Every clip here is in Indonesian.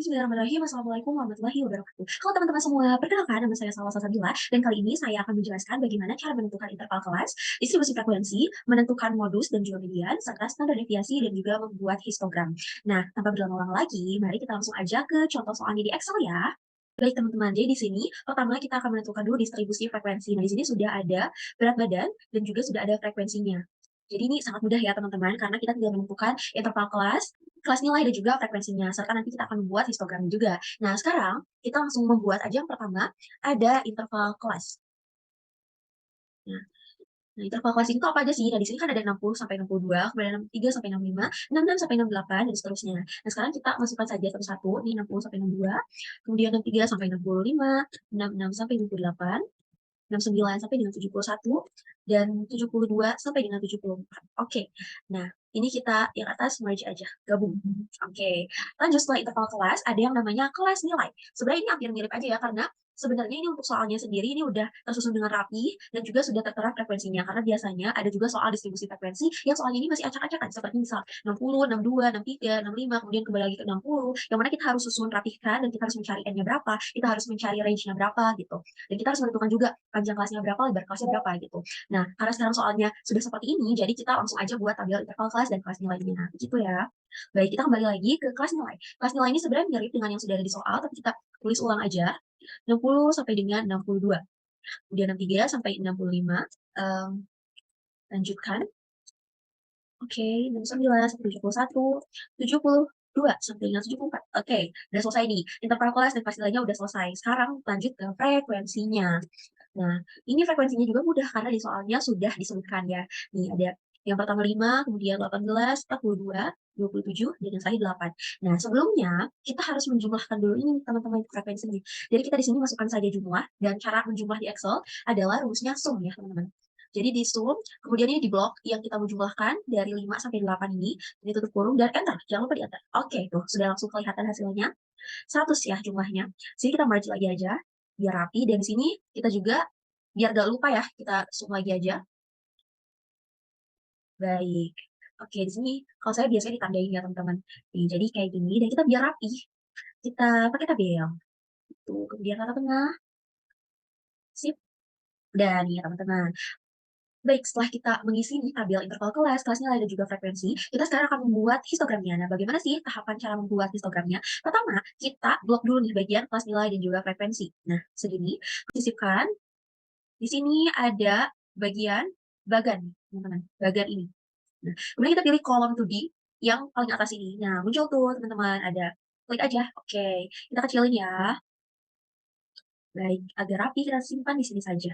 Bismillahirrahmanirrahim. Assalamualaikum warahmatullahi wabarakatuh. Halo teman-teman semua, perkenalkan nama saya Salwa Salsabila dan kali ini saya akan menjelaskan bagaimana cara menentukan interval kelas, distribusi frekuensi, menentukan modus dan juga median, serta standar deviasi dan juga membuat histogram. Nah, tanpa berlama-lama lagi, mari kita langsung aja ke contoh soalnya di Excel ya. Baik teman-teman, jadi di sini pertama kita akan menentukan dulu distribusi frekuensi. Nah, di sini sudah ada berat badan dan juga sudah ada frekuensinya. Jadi ini sangat mudah ya teman-teman, karena kita tinggal menentukan interval kelas nilai dan juga frekuensinya, serta nanti kita akan membuat histogramnya juga. Nah, sekarang kita langsung membuat aja yang pertama, ada interval kelas. Nah, interval kelas itu apa aja sih? Nah, di sini kan ada 60 sampai 62, kemudian 63 sampai 65, 66 sampai 68, dan seterusnya. Nah, sekarang kita masukkan saja satu-satu, ini 60 sampai 62, kemudian 63 sampai 65, 66 sampai 68, 69 sampai dengan 71, dan 72 sampai dengan 74. Oke. Nah, ini kita yang atas merge aja, gabung. Oke. Lanjut setelah interval kelas, ada yang namanya kelas nilai. Sebenarnya ini hampir mirip aja ya, karena sebenarnya ini untuk soalnya sendiri ini udah tersusun dengan rapi dan juga sudah tertera frekuensinya. Karena biasanya ada juga soal distribusi frekuensi yang soalnya ini masih acak-acakan seperti misal 60, 62, 63, 65, kemudian kembali lagi ke 60, yang mana kita harus susun rapihkan dan kita harus mencari n-nya berapa, kita harus mencari range-nya berapa gitu. Dan kita harus menentukan juga panjang kelasnya berapa, lebar kelasnya berapa gitu. Nah, karena sekarang soalnya sudah seperti ini, jadi kita langsung aja buat tabel interval kelas dan kelas nilainya. Gitu ya. Baik, kita kembali lagi ke kelas nilai. Kelas nilai ini sebenarnya mirip dengan yang sudah ada di soal, tapi kita tulis ulang aja. 60 sampai dengan 62. Kemudian 63 sampai 65. Lanjutkan. Oke, 69 sampai 71. 72 sampai dengan 74. Oke, udah selesai nih. Interval kelas dan kelas nilainya udah selesai. Sekarang lanjut ke frekuensinya. Nah, ini frekuensinya juga mudah karena di soalnya sudah disebutkan ya. Nih ada yang pertama 5, kemudian 18, 42, 27, dan yang terakhir 8. Nah, sebelumnya kita harus menjumlahkan dulu ini teman-teman frekuensinya. Jadi kita di sini masukkan saja jumlah dan cara menjumlah di Excel adalah rumusnya sum ya, teman-teman. Jadi di sum, kemudian ini di blok yang kita menjumlahkan dari 5 sampai 8 ini tutup kurung dan enter. Jangan lupa di enter. Oke, tuh sudah langsung kelihatan hasilnya. 100 ya jumlahnya. Sini kita merge lagi aja biar rapi dan di sini kita juga biar gak lupa ya, kita zoom lagi aja. Baik. Oke, di sini kalau saya biasanya ditandain ya teman-teman. Nih, jadi kayak gini dan kita biar rapi, kita pakai tabel. Tuh, kemudian rata tengah. Sip. Dan nih ya teman-teman. Baik, setelah kita mengisi nih tabel interval kelas, kelas nilai dan juga frekuensi, kita sekarang akan membuat histogramnya. Nah, bagaimana sih tahapan cara membuat histogramnya? Pertama, kita blok dulu nih bagian kelas nilai dan juga frekuensi. Nah, segini, sisipkan. Di sini ada bagian bagan, teman-teman. Bagan ini. Nah, kemudian kita pilih kolom 2D yang paling atas ini. Nah, muncul tuh teman-teman, ada klik aja. Oke, kita kecilin ya. Baik, agar rapi kita simpan di sini saja.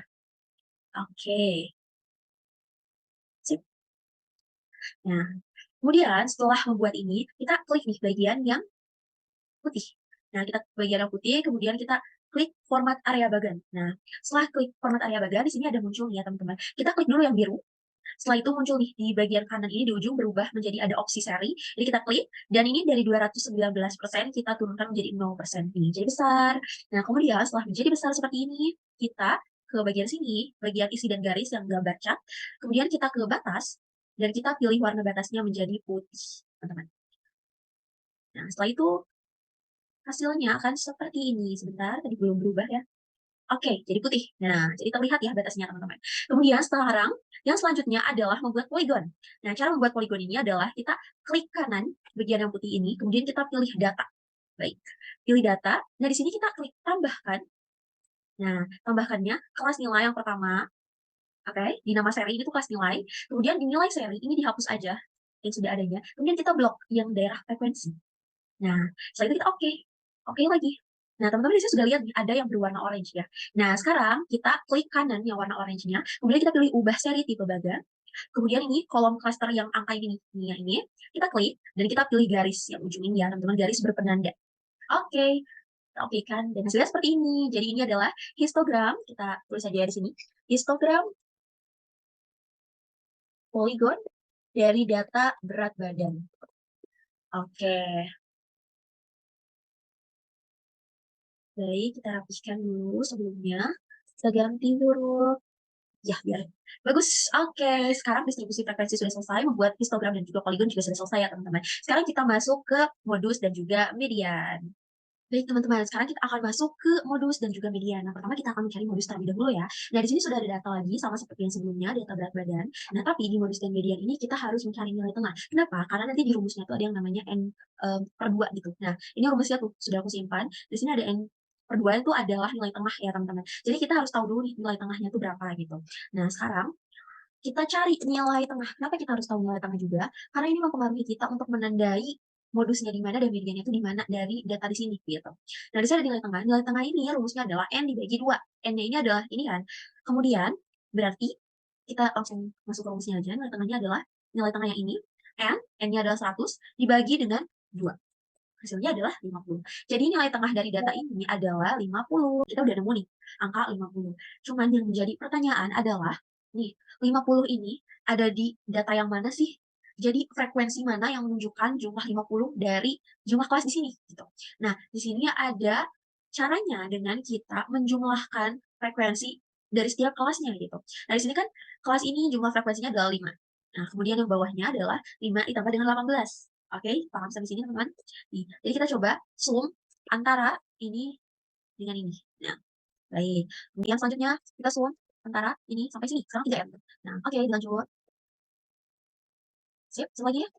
Oke, sip. Nah, kemudian setelah membuat ini, kita klik nih bagian yang putih. Nah, kita bagian yang putih, kemudian kita klik format area bagan. Nah, setelah klik format area bagan, di sini ada muncul nih ya teman-teman. Kita klik dulu yang biru. Setelah itu muncul nih di bagian kanan ini di ujung berubah menjadi ada opsi seri. Jadi kita klik dan ini dari 219% kita turunkan menjadi 0% nih. Jadi besar. Nah, kemudian setelah menjadi besar seperti ini, kita ke bagian sini, bagian isi dan garis yang gambar cat. Kemudian kita ke batas dan kita pilih warna batasnya menjadi putih, teman-teman. Nah, setelah itu hasilnya akan seperti ini. Sebentar, tadi belum berubah ya. Oke, jadi putih. Nah, jadi terlihat ya batasnya, teman-teman. Kemudian sekarang, yang selanjutnya adalah membuat poligon. Nah, cara membuat poligon ini adalah kita klik kanan bagian yang putih ini, kemudian kita pilih data. Baik, pilih data. Nah, di sini kita klik tambahkan. Nah, tambahkannya kelas nilai yang pertama. Oke, di nama seri ini tuh kelas nilai. Kemudian di nilai seri ini dihapus aja yang sudah adanya. Kemudian kita blok yang daerah frekuensi. Nah, setelah itu kita oke. Oke lagi. Nah, teman-teman di sini sudah lihat nih, ada yang berwarna orange ya. Nah, sekarang kita klik kanan yang warna orange-nya, kemudian kita pilih ubah seri tipe bagan. Kemudian ini kolom cluster yang angka ini nih, ini kita klik dan kita pilih garis yang ujung ini ya, teman-teman, garis berpenanda. Oke, kita oke kan, dan hasilnya seperti ini. Jadi ini adalah histogram, kita tulis saja di sini, histogram poligon dari data berat badan. Oke, baik, kita rapihkan dulu sebelumnya. Kita ganti huruf. Ya, biar bagus. Oke, sekarang distribusi frekuensi sudah selesai, membuat histogram dan juga poligon juga sudah selesai ya, teman-teman. Sekarang kita masuk ke modus dan juga median. Baik teman-teman, sekarang kita akan masuk ke modus dan juga median. Nah, pertama kita akan mencari modus terlebih dahulu ya. Nah, di sini sudah ada data lagi sama seperti yang sebelumnya, data berat badan. Nah, tapi di modus dan median ini kita harus mencari nilai tengah. Kenapa? Karena nanti di rumusnya tuh ada yang namanya N per 2 gitu. Nah, ini rumusnya tuh sudah aku simpan. Di sini ada N per 2 itu adalah nilai tengah ya teman-teman. Jadi kita harus tahu dulu nih nilai tengahnya tuh berapa gitu. Nah, sekarang kita cari nilai tengah. Kenapa kita harus tahu nilai tengah juga? Karena ini mempengaruhi kita untuk menandai modusnya di mana dan mediannya itu di mana dari data di sini gitu. Nah, di sini ada nilai tengah. Nilai tengah ini rumusnya adalah N dibagi 2. N-nya ini adalah ini kan. Kemudian berarti kita langsung masuk ke rumusnya aja. Nilai tengahnya adalah nilai tengah yang ini. N-nya adalah 100 dibagi dengan 2. Hasilnya adalah 50. Jadi nilai tengah dari data ini adalah 50. Kita udah nemu nih angka 50. Cuman yang menjadi pertanyaan adalah, nih 50 ini ada di data yang mana sih? Jadi frekuensi mana yang menunjukkan jumlah 50 dari jumlah kelas di sini gitu. Nah, di sini ada caranya dengan kita menjumlahkan frekuensi dari setiap kelasnya gitu. Nah, di sini kan kelas ini jumlah frekuensinya adalah 5. Nah, kemudian yang bawahnya adalah 5 ditambah dengan 18. Oke, paham sampai sini teman-teman? Nih, jadi kita coba zoom antara ini dengan ini. Nah, baik. Kemudian selanjutnya kita zoom antara ini sampai sini. Sekarang 3 ya. Nah, oke, dilanjut. Sip, zoom lagi ya.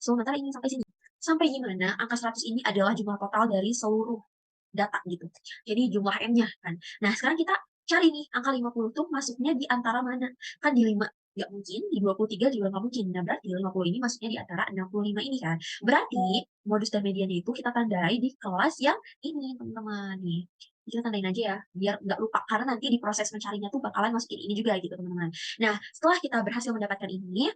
Zoom antara ini sampai sini. Sampai gimana angka 100 ini adalah jumlah total dari seluruh data gitu. Jadi jumlah M-nya kan. Nah, sekarang kita cari nih angka 50 tuh masuknya di antara mana? Kan di 5 nggak mungkin, di 23 juga nggak mungkin. Nah, berarti 50 ini masuknya di antara 65 ini kan. Berarti modus dan mediannya itu kita tandai di kelas yang ini, teman-teman nih. Kita tandain aja ya, biar nggak lupa. Karena nanti di proses mencarinya tuh bakalan masukin ini juga gitu, teman-teman. Nah, setelah kita berhasil mendapatkan ini,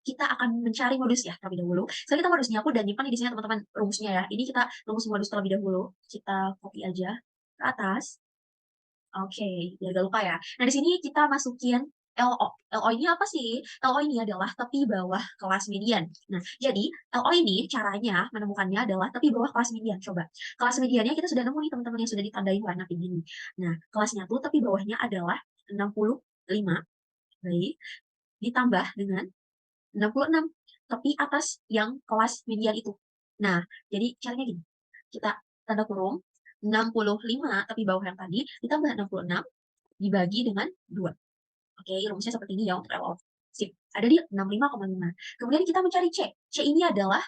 kita akan mencari modus ya terlebih dahulu. Sekarang kita modusnya aku udah nyimpan di sini teman-teman rumusnya ya. Ini kita rumus modus terlebih dahulu. Kita copy aja ke atas. Oke, biar gak lupa ya. Nah, di sini kita masukin LO. LO ini apa sih? LO ini adalah tepi bawah kelas median. Nah, jadi LO ini caranya menemukannya adalah tepi bawah kelas median. Coba. Kelas mediannya kita sudah nemu nih teman-teman yang sudah ditandai warna kayak gini. Nah, kelasnya tuh tepi bawahnya adalah 65. Baik. Ditambah dengan 66, tapi atas yang kelas median itu. Nah, jadi caranya gini, kita tanda kurung 65 tapi bawah yang tadi ditambah 66 dibagi dengan 2. Oke, rumusnya seperti ini ya untuk LO. Sip, ada di 65,5. Kemudian kita mencari C. C ini adalah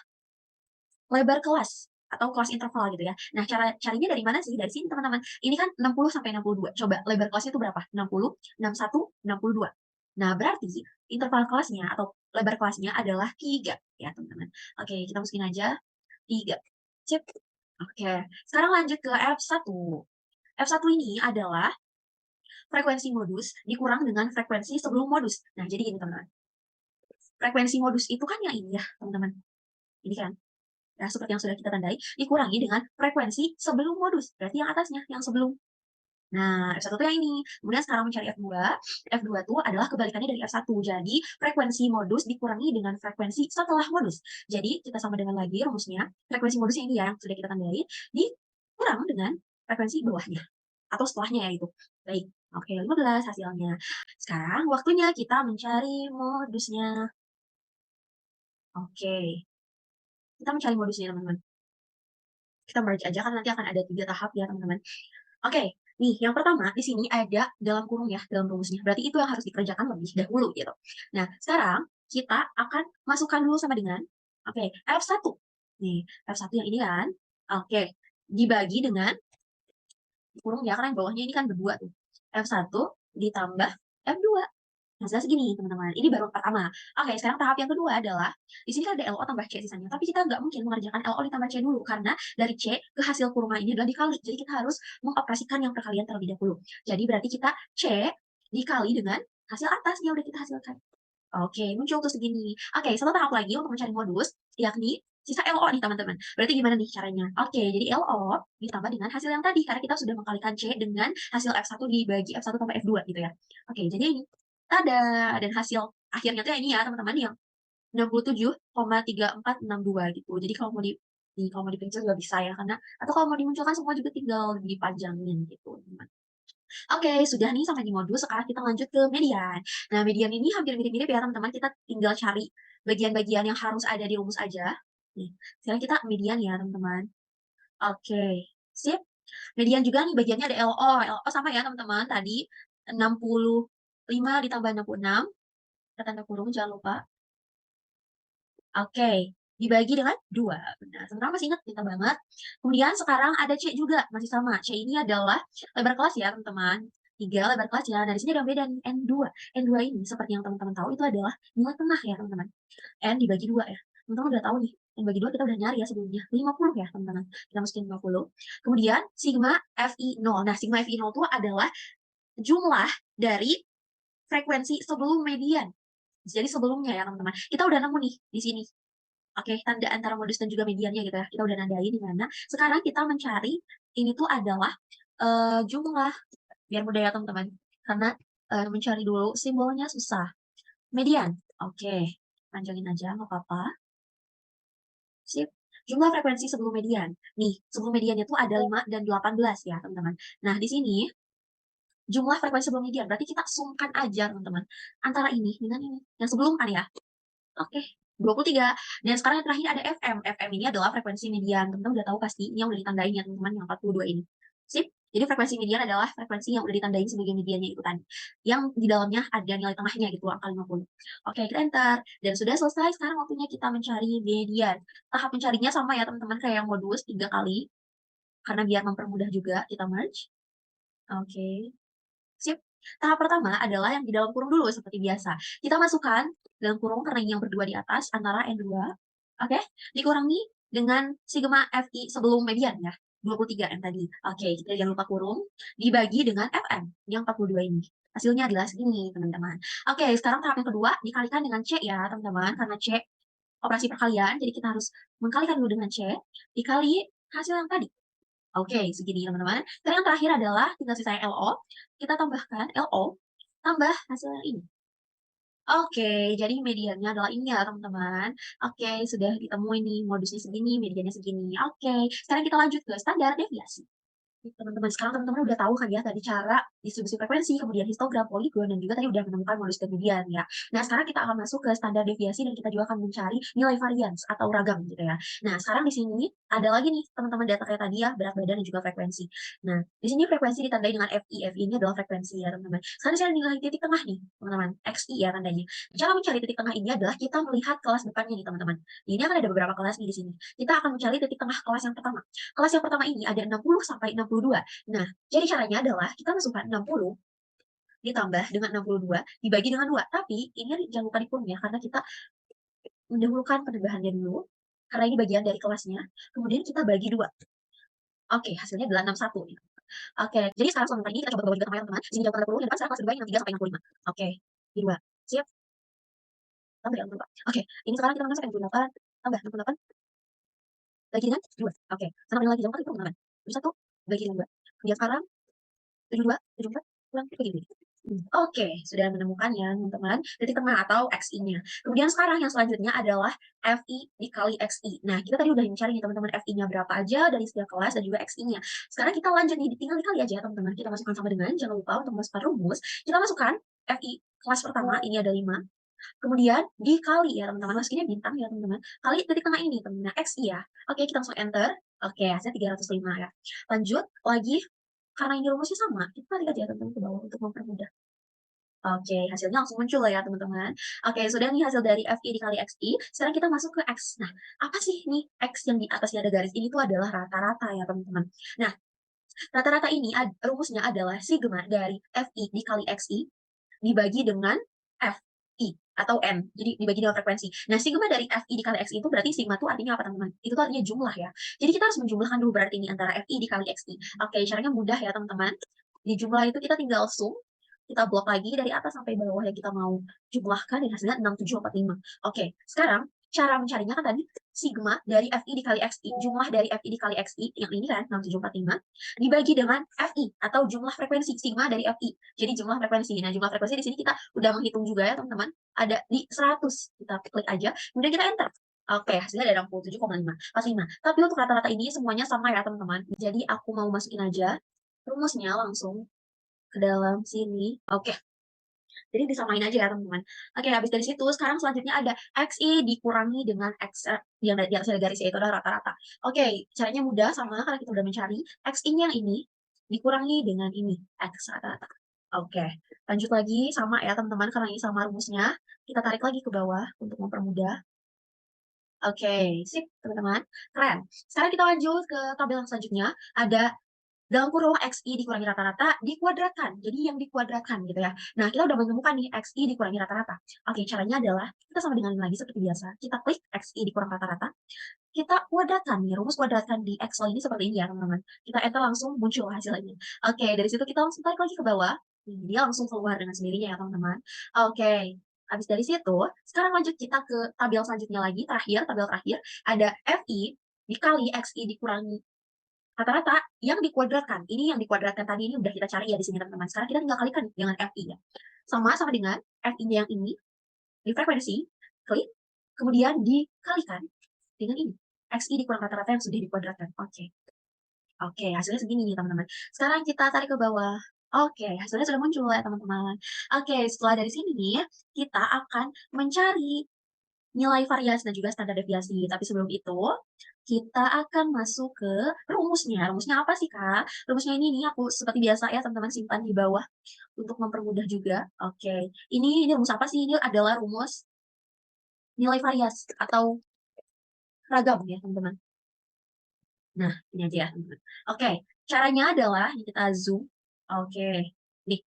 lebar kelas atau kelas interval gitu ya. Nah, cara carinya dari mana sih? Dari sini teman-teman. Ini kan 60 sampai 62. Coba lebar kelasnya itu berapa? 60, 61, 62. Nah, berarti interval kelasnya atau lebar kelasnya adalah 3 ya, teman-teman. Oke, kita masukin aja 3. Sip. Oke, sekarang lanjut ke F1. F1 ini adalah frekuensi modus dikurang dengan frekuensi sebelum modus. Nah, jadi gini teman-teman. Frekuensi modus itu kan yang ini ya, teman-teman. Ini kan. Ya, seperti yang sudah kita tandai, dikurangi dengan frekuensi sebelum modus. Berarti yang atasnya, yang sebelum. Nah, F1 tuh yang ini. Kemudian sekarang mencari F2. F2 tuh adalah kebalikannya dari F1. Jadi, frekuensi modus dikurangi dengan frekuensi setelah modus. Jadi, kita sama dengan lagi rumusnya. Frekuensi modusnya ini ya, yang sudah kita tandai. Dikurang dengan frekuensi bawahnya. Atau setelahnya ya itu. Baik. Oke, 15 hasilnya. Sekarang waktunya kita mencari modusnya. Oke. Kita mencari modusnya, teman-teman. Kita merge aja kan nanti akan ada 3 tahap ya, teman-teman. Oke, nih yang pertama di sini ada dalam kurung ya, dalam rumusnya. Berarti itu yang harus dikerjakan lebih dahulu gitu. Nah, sekarang kita akan masukkan dulu sama dengan oke, F1. Nih, F1 yang ini kan. Oke, dibagi dengan kurung ya, karena yang bawahnya ini kan berdua tuh. F1 ditambah F2. Hasilnya segini, teman-teman. Ini baru pertama. Oke, sekarang tahap yang kedua adalah, di sini kan ada LO tambah C sisanya. Tapi kita nggak mungkin mengerjakan LO ditambah C dulu, karena dari C ke hasil kurungan ini adalah dikali. Jadi kita harus mengoperasikan yang perkalian terlebih dahulu. Jadi berarti kita C dikali dengan hasil atas yang udah kita hasilkan. Oke, muncul tuh segini. Oke, satu tahap lagi untuk mencari modus, yakni sisa LO nih teman-teman. Berarti gimana nih caranya? Oke, jadi LO ditambah dengan hasil yang tadi, karena kita sudah mengkalikan C dengan hasil F1 dibagi F1 tambah F2 gitu ya. Oke, jadi ini. Tada! Dan hasil akhirnya tuh ya ini ya teman-teman yang 67,3462 gitu. Jadi kalau mau kalau mau dipincal juga bisa ya, karena atau kalau mau dimunculkan semua juga tinggal dipanjangin gitu, teman. Oke, sudah nih sampai di modus, sekarang kita lanjut ke median. Nah, median ini hampir mirip-mirip ya teman-teman, kita tinggal cari bagian-bagian yang harus ada di rumus aja. Nih, sekarang kita median ya teman-teman. Oke, Sip. Median juga nih bagiannya ada LO. LO sama ya teman-teman, tadi 65 ditambah 66, kita tanda kurung jangan lupa. Oke, dibagi dengan 2, benar. Teman-teman masih ingat, pintar banget. Kemudian sekarang ada C juga, masih sama. C ini adalah lebar kelas ya teman-teman. 3 lebar kelas ya. Nah, di sini ada yang beda nih, N2. N2 ini seperti yang teman-teman tahu itu adalah nilai tengah ya teman-teman. N dibagi 2 ya. Teman-teman udah tahu nih, N bagi 2 kita udah nyari ya sebelumnya. 50 ya teman-teman. Kita masukin 50. Kemudian sigma FI0. Nah, sigma FI0 itu adalah jumlah dari frekuensi sebelum median. Jadi sebelumnya ya teman-teman. Kita udah nemu nih di sini. Oke, tanda antara modus dan juga mediannya gitu ya. Kita udah nandain di mana. Sekarang kita mencari ini tuh adalah jumlah, biar mudah ya teman-teman. Karena mencari dulu simbolnya susah. Median. Oke, panjangin aja nggak apa-apa. Sip. Jumlah frekuensi sebelum median. Nih, sebelum mediannya tuh ada 5 dan 18 ya teman-teman. Nah, di sini jumlah frekuensi sebelum median. Berarti kita sumkan aja teman-teman. Antara ini dengan ini. Yang sebelum kan ya. Oke, 23. Dan sekarang yang terakhir ada FM. FM ini adalah frekuensi median. Teman-teman udah tahu pasti, ini yang udah ditandain ya teman-teman, yang 42 ini. Sip. Jadi frekuensi median adalah frekuensi yang udah ditandain sebagai mediannya itu tadi. Yang di dalamnya ada nilai tengahnya gitu, angka 50. Oke, kita enter. Dan sudah selesai, sekarang waktunya kita mencari median. Tahap mencarinya sama ya teman-teman, kayak yang modus 3 kali. Karena biar mempermudah juga, kita merge. Oke. Sip. Tahap pertama adalah yang di dalam kurung dulu seperti biasa. Kita masukkan dalam kurung karena ini yang berdua di atas antara N2. Oke, dikurangi dengan sigma FI sebelum median ya. 23 yang tadi. Oke, kita jangan lupa kurung. Dibagi dengan FM yang 42 ini. Hasilnya adalah segini, teman-teman. Oke, sekarang tahap yang kedua dikalikan dengan C ya, teman-teman. Karena C operasi perkalian, jadi kita harus mengkalikan dulu dengan C. Dikali hasil yang tadi. Oke, segini teman-teman. Dan yang terakhir adalah tinggal sisanya LO. Kita tambahkan LO, tambah hasil yang ini. Oke, jadi mediannya adalah ini ya teman-teman. Oke, sudah ditemuin nih modusnya segini, mediannya segini. Oke, sekarang kita lanjut ke standar deviasi. Teman-teman, sekarang teman-teman udah tahu kan ya tadi cara distribusi frekuensi, kemudian histogram, poligon, dan juga tadi udah menemukan modus dan median ya. Nah, sekarang kita akan masuk ke standar deviasi dan kita juga akan mencari nilai varians atau ragam gitu ya. Nah, sekarang di sini ada lagi nih teman-teman data kayak tadi ya, berat badan dan juga frekuensi. Nah, di sini frekuensi ditandai dengan FI. FI ini adalah frekuensi ya teman-teman. Sekarang saya nilai titik tengah nih teman-teman, XI ya tandanya. Cara mencari titik tengah ini adalah kita melihat kelas depannya nih teman-teman. Ini akan ada beberapa kelas nih di sini. Kita akan mencari titik tengah kelas yang pertama. Kelas yang pertama ini ada 60 sampai 62. Nah, jadi caranya adalah kita masukkan 60 ditambah dengan 62 dibagi dengan 2. Tapi ini jangan lupa dikurung ya, karena kita mendahulukan penambahannya dulu. Karena ini bagian dari kelasnya. Kemudian kita bagi 2. Oke, hasilnya adalah 61 nih. Oke, jadi sekarang selanjutnya ini kita coba bagi juga sama ya teman-teman. Sini jauh 60, yang depan sekarang kelas kedua yang 3 sampai 65. Oke, di 2. Siap? Tambah ya 64. Oke, ini sekarang kita masuk 68, tambah 68 bagi dengan 2. Oke, sama dengan lagi jauh 4 itu teman-teman. 71 bagi dengan 2. Kemudian sekarang 72, 74, kurang begini. Oke, sudah menemukannya teman-teman, titik tengah atau XI-nya. Kemudian sekarang yang selanjutnya adalah FI dikali XI. Nah, kita tadi udah mencari nih teman-teman FI-nya berapa aja dari setiap kelas dan juga XI-nya. Sekarang kita lanjut nih, tinggal dikali aja teman-teman. Kita masukkan sama dengan, jangan lupa untuk memasukkan rumus. Kita masukkan FI kelas pertama, ini ada 5. Kemudian dikali ya teman-teman, masukinnya bintang ya teman-teman. Kali titik tengah ini teman-teman, XI ya. Oke, kita langsung enter. Oke, hasilnya 305 ya. Lanjut lagi, karena ini rumusnya sama, kita lihat ya teman-teman ke bawah untuk mempermudah. Oke, hasilnya langsung muncul ya teman-teman. Oke, sudah nih hasil dari FI dikali XI. Sekarang kita masuk ke X. Nah, apa sih nih X yang di atasnya ada garis ini tuh adalah rata-rata ya teman-teman. Nah, rata-rata ini rumusnya adalah sigma dari FI dikali XI dibagi dengan FI atau N. Jadi dibagi dengan frekuensi. Nah, sigma dari FI dikali XI itu berarti sigma itu artinya apa teman-teman? Itu tuh artinya jumlah ya. Jadi kita harus menjumlahkan dulu berarti ini antara FI dikali XI. Oke, caranya mudah ya teman-teman. Di jumlah itu kita tinggal sum, kita blok lagi dari atas sampai bawah yang kita mau jumlahkan dan hasilnya 6745. Oke, sekarang cara mencarinya kan tadi sigma dari FI dikali XI, jumlah dari FI dikali XI, yang ini kan 6745, dibagi dengan FI atau jumlah frekuensi sigma dari FI. Jadi jumlah frekuensi. Nah, jumlah frekuensi di sini kita udah menghitung juga ya teman-teman. Ada di 100. Kita klik aja, kemudian kita enter. Oke, hasilnya ada 67,5. Tapi untuk rata-rata ini semuanya sama ya teman-teman. Jadi aku mau masukin aja rumusnya langsung ke dalam sini. Oke. Jadi disamain aja ya teman-teman. Oke, habis dari situ sekarang selanjutnya ada XI dikurangi dengan X yang di atas ada garisnya itu adalah rata-rata. Oke, caranya mudah sama karena kita udah mencari XI-nya yang ini dikurangi dengan ini X rata-rata. Oke, lanjut lagi sama ya teman-teman karena ini sama rumusnya. Kita tarik lagi ke bawah untuk mempermudah. Oke, sip teman-teman, keren. Sekarang kita lanjut ke tabel yang selanjutnya, ada dalam kurung XI dikurangi rata-rata dikuadratkan, jadi yang dikuadratkan gitu ya. Nah, kita udah menemukan nih XI dikurangi rata-rata. Oke, caranya adalah kita sama dengan lagi seperti biasa, kita klik XI dikurang rata-rata, kita kuadratkan nih, rumus kuadratkan di Excel ini seperti ini ya teman-teman. Kita enter langsung muncul hasilnya. Oke, dari situ kita langsung tarik lagi ke bawah, dia langsung keluar dengan sendirinya ya teman-teman. Oke, habis dari situ, sekarang lanjut kita ke tabel selanjutnya lagi, tabel terakhir, ada FI dikali XI dikurangi rata-rata yang dikuadratkan. Ini yang dikuadratkan tadi ini udah kita cari ya di sini teman-teman. Sekarang kita tinggal kalikan dengan FI-nya. Sama dengan FI-nya yang ini, di frekuensi, klik, kemudian dikalikan dengan ini. XI dikurang rata-rata yang sudah dikuadratkan. Oke. Oke, hasilnya segini nih teman-teman. Sekarang kita tarik ke bawah. Oke, hasilnya sudah muncul ya teman-teman. Oke, setelah dari sini, kita akan mencari nilai variasi dan juga standar deviasi. Tapi sebelum itu, kita akan masuk ke rumusnya. Rumusnya apa sih, Kak? Rumusnya ini nih aku seperti biasa ya, teman-teman simpan di bawah untuk mempermudah juga. Oke. Ini rumus apa sih? Ini adalah rumus nilai variasi atau ragam ya, teman-teman. Nah, ini aja ya, teman-teman. Oke, caranya adalah ini kita zoom. Oke. Nih,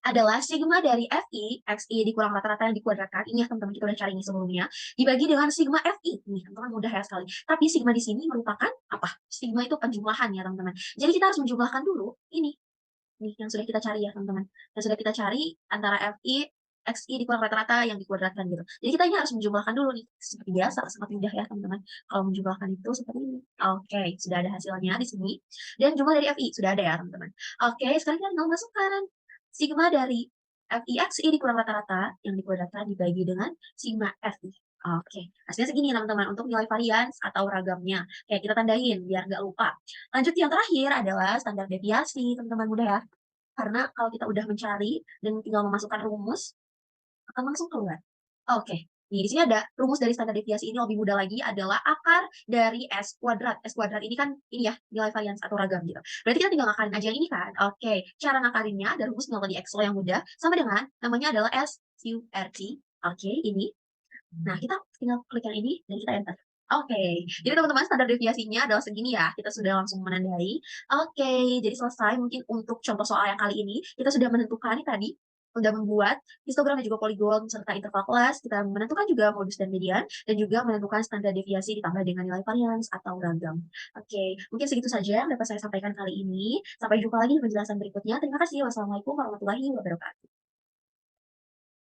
adalah sigma dari FI, XI dikurang rata-rata yang dikuadratkan. Ini ya teman-teman, kita udah cari ini sebelumnya. Dibagi dengan sigma FI. Nih, teman-teman mudah ya sekali. Tapi sigma di sini merupakan apa? Sigma itu penjumlahan ya teman-teman. Jadi kita harus menjumlahkan dulu ini. Nih, yang sudah kita cari ya teman-teman. Yang sudah kita cari antara FI, XI dikurang rata-rata yang dikuadratkan gitu. Jadi kita ini harus menjumlahkan dulu nih. Seperti biasa, sangat mudah ya teman-teman. Kalau menjumlahkan itu seperti ini. Oke, sudah ada hasilnya di sini. Dan jumlah dari FI sudah ada ya teman-teman. Oke, sekarang kita tinggal masukkan sigma dari FI XI dikurang rata-rata yang dikuadratkan dibagi dengan sigma FI. Oke, hasilnya segini teman-teman untuk nilai varians atau ragamnya. Kayak kita tandain biar nggak lupa. Lanjut yang terakhir adalah standar deviasi, teman-teman mudah ya. Karena kalau kita udah mencari dan tinggal memasukkan rumus, akan langsung keluar. Oke, nih di sini ada rumus dari standar deviasi ini lebih mudah lagi adalah akar dari S kuadrat. S kuadrat ini kan ini ya nilai varians atau ragam gitu. Berarti kita tinggal ngakarin aja yang ini kan. Oke, cara ngakarinnya ada rumusnya kalau di Excel yang mudah sama dengan namanya adalah SQRT. Oke, ini. Nah, kita tinggal klik yang ini dan kita enter. Oke, jadi teman-teman standar deviasinya adalah segini ya. Kita sudah langsung menandai. Oke, jadi selesai mungkin untuk contoh soal yang kali ini. Kita sudah menentukan nih tadi, sudah membuat histogram dan juga poligon serta interval kelas. Kita menentukan juga modus dan median dan juga menentukan standar deviasi ditambah dengan nilai varians atau ragam. Oke, mungkin segitu saja yang dapat saya sampaikan kali ini. Sampai jumpa lagi di penjelasan berikutnya. Terima kasih. Wassalamualaikum warahmatullahi wabarakatuh.